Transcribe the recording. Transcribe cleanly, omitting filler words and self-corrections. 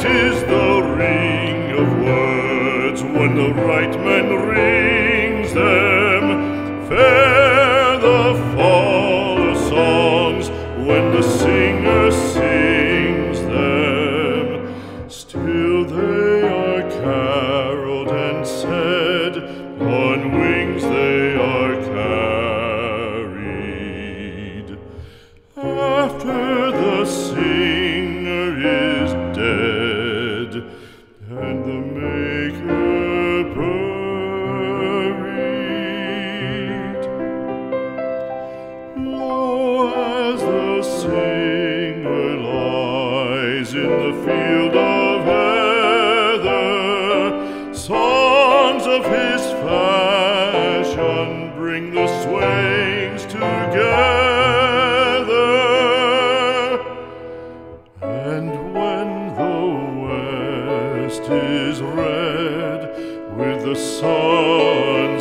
Sweet is the ring of words when the right man rings them. Fair the fall of songs when the singer sings them. Still they are caroled and said, on wings they are carried. After the singer is dead and the maker buried, lo, as the singer lies in the field of heather, songs of his fashion bring the swains together. And when the west is red with the sunset